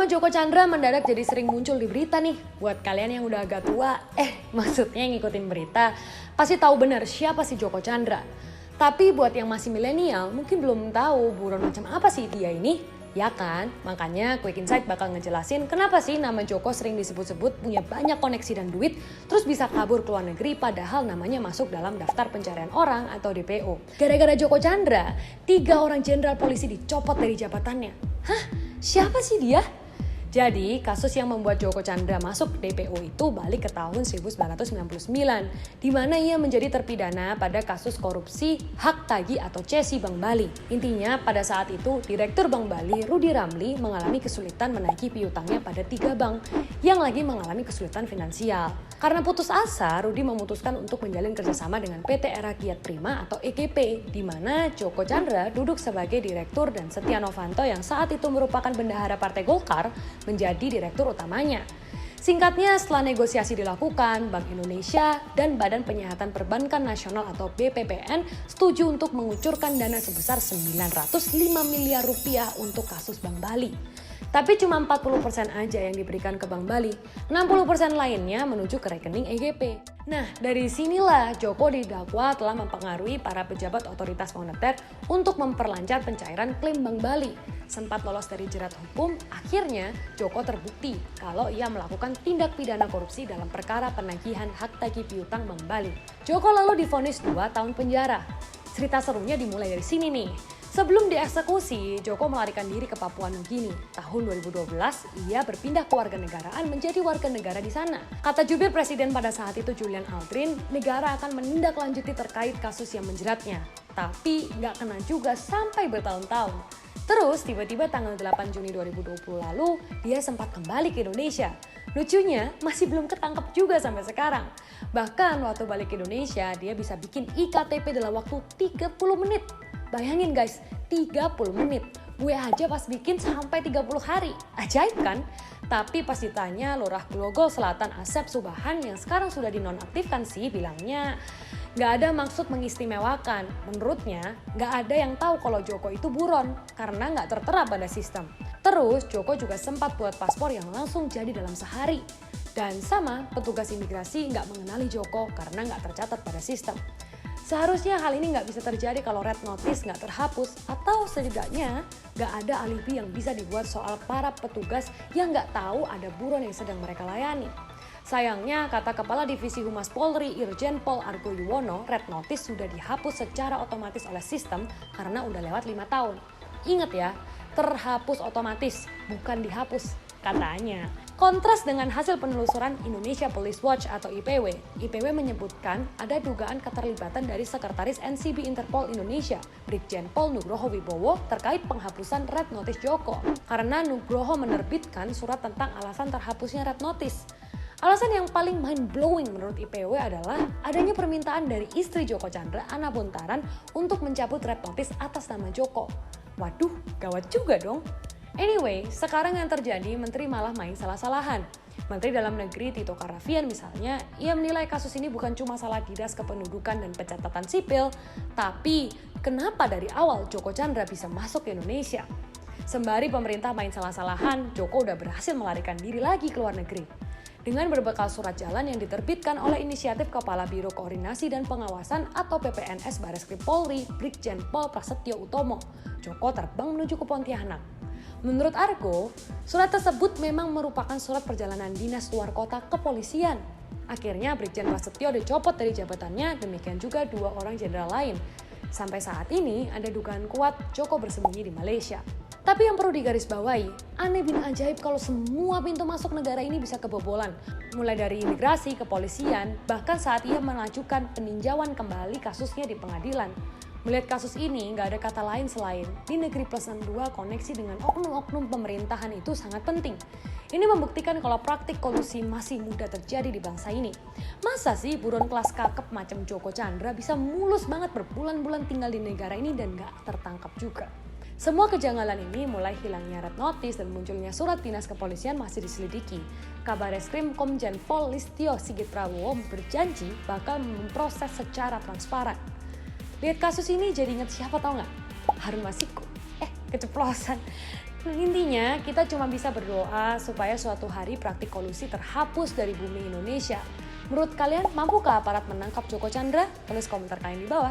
Nama Joko Chandra mendadak jadi sering muncul di berita nih. Buat kalian yang udah agak tua, maksudnya yang ngikutin berita, pasti tahu benar siapa sih Joko Chandra. Tapi buat yang masih milenial, mungkin belum tahu buron macam apa sih dia ini. Ya kan? Makanya Quick Insight bakal ngejelasin kenapa sih nama Joko sering disebut-sebut punya banyak koneksi dan duit, terus bisa kabur ke luar negeri padahal namanya masuk dalam daftar pencarian orang atau DPO. Gara-gara Joko Chandra, 3 orang jenderal polisi dicopot dari jabatannya. Hah? Siapa sih dia? Jadi, kasus yang membuat Joko Chandra masuk DPO itu balik ke tahun 1999, di mana ia menjadi terpidana pada kasus korupsi hak tagih atau cesi Bank Bali. Intinya, pada saat itu, Direktur Bank Bali, Rudy Ramli, mengalami kesulitan menagih piutangnya pada 3 bank yang lagi mengalami kesulitan finansial. Karena putus asa, Rudy memutuskan untuk menjalin kerjasama dengan PT Era Kiat Prima atau EKP, di mana Joko Chandra duduk sebagai direktur dan Setia Novanto yang saat itu merupakan bendahara Partai Golkar menjadi direktur utamanya. Singkatnya, setelah negosiasi dilakukan, Bank Indonesia dan Badan Penyihatan Perbankan Nasional atau BPPN setuju untuk mengucurkan dana sebesar 905 miliar rupiah untuk kasus Bank Bali. Tapi cuma 40% aja yang diberikan ke Bank Bali, 60% lainnya menuju ke rekening EGP. Nah, dari sinilah Joko didakwa telah mempengaruhi para pejabat otoritas moneter untuk memperlancar pencairan klaim Bank Bali. Sempat lolos dari jerat hukum, akhirnya Joko terbukti kalau ia melakukan tindak pidana korupsi dalam perkara penagihan hak tagih piutang Bank Bali. Joko lalu divonis 2 tahun penjara. Cerita serunya dimulai dari sini nih. Sebelum dieksekusi, Joko melarikan diri ke Papua Nugini. Tahun 2012, ia berpindah kewarganegaraan menjadi warga negara di sana. Kata jubir presiden pada saat itu Julian Aldrin, negara akan menindaklanjuti terkait kasus yang menjeratnya. Tapi nggak kena juga sampai bertahun-tahun. Terus tiba-tiba tanggal 8 Juni 2020 lalu, dia sempat kembali ke Indonesia. Lucunya, masih belum ketangkep juga sampai sekarang. Bahkan waktu balik ke Indonesia, dia bisa bikin IKTP dalam waktu 30 menit. Bayangin guys, 30 menit. Gue aja pas bikin sampai 30 hari. Ajaib kan? Tapi pas ditanya Lurah Grogol Selatan Asep Subahan yang sekarang sudah dinonaktifkan sih, bilangnya gak ada maksud mengistimewakan. Menurutnya, gak ada yang tahu kalau Joko itu buron karena gak tertera pada sistem. Terus Joko juga sempat buat paspor yang langsung jadi dalam sehari. Dan sama, petugas imigrasi gak mengenali Joko karena gak tercatat pada sistem. Seharusnya hal ini nggak bisa terjadi kalau red notice nggak terhapus atau setidaknya nggak ada alibi yang bisa dibuat soal para petugas yang nggak tahu ada buron yang sedang mereka layani. Sayangnya, kata Kepala Divisi Humas Polri Irjen Pol Argo Yuwono, red notice sudah dihapus secara otomatis oleh sistem karena udah lewat 5 tahun. Ingat ya, terhapus otomatis, bukan dihapus, katanya. Kontras dengan hasil penelusuran Indonesia Police Watch atau IPW. IPW menyebutkan ada dugaan keterlibatan dari Sekretaris NCB Interpol Indonesia, Brigjen Pol Nugroho Wibowo terkait penghapusan red notice Joko. Karena Nugroho menerbitkan surat tentang alasan terhapusnya red notice. Alasan yang paling mind-blowing menurut IPW adalah adanya permintaan dari istri Joko Chandra, Ana Buntaran, untuk mencabut red notice atas nama Joko. Waduh, gawat juga dong. Anyway, sekarang yang terjadi, Menteri malah main salah-salahan. Menteri Dalam Negeri Tito Karnavian misalnya, ia menilai kasus ini bukan cuma salah Dinas Kependudukan dan Pencatatan Sipil, tapi kenapa dari awal Joko Chandra bisa masuk ke Indonesia? Sembari pemerintah main salah-salahan, Joko udah berhasil melarikan diri lagi ke luar negeri. Dengan berbekal surat jalan yang diterbitkan oleh inisiatif Kepala Biro Koordinasi dan Pengawasan atau PPNS Bareskrim Polri, Brigjen Pol Prasetyo Utomo, Joko terbang menuju ke Pontianak. Menurut Argo, surat tersebut memang merupakan surat perjalanan dinas luar kota kepolisian. Akhirnya Brigjen Prasetyo dicopot dari jabatannya, demikian juga 2 orang jenderal lain. Sampai saat ini ada dugaan kuat Joko bersembunyi di Malaysia. Tapi yang perlu digarisbawahi, aneh bin ajaib kalau semua pintu masuk negara ini bisa kebobolan. Mulai dari imigrasi, kepolisian, bahkan saat ia mengajukan peninjauan kembali kasusnya di pengadilan. Melihat kasus ini, nggak ada kata lain selain di negeri plus 62 koneksi dengan oknum-oknum pemerintahan itu sangat penting. Ini membuktikan kalau praktik kolusi masih mudah terjadi di bangsa ini. Masa sih buron kelas kakep macam Joko Chandra bisa mulus banget berbulan-bulan tinggal di negara ini dan nggak tertangkap juga? Semua kejanggalan ini mulai hilangnya red notice dan munculnya surat dinas kepolisian masih diselidiki. Kabareskrim Komjen Pol Listio Sigit Prabowo berjanji bakal memproses secara transparan. Lihat kasus ini jadi ingat siapa tau nggak? Harun Masiku. Keceplosan. Nah, intinya kita cuma bisa berdoa supaya suatu hari praktik kolusi terhapus dari bumi Indonesia. Menurut kalian, mampukah aparat menangkap Joko Chandra? Tulis komentar kalian di bawah.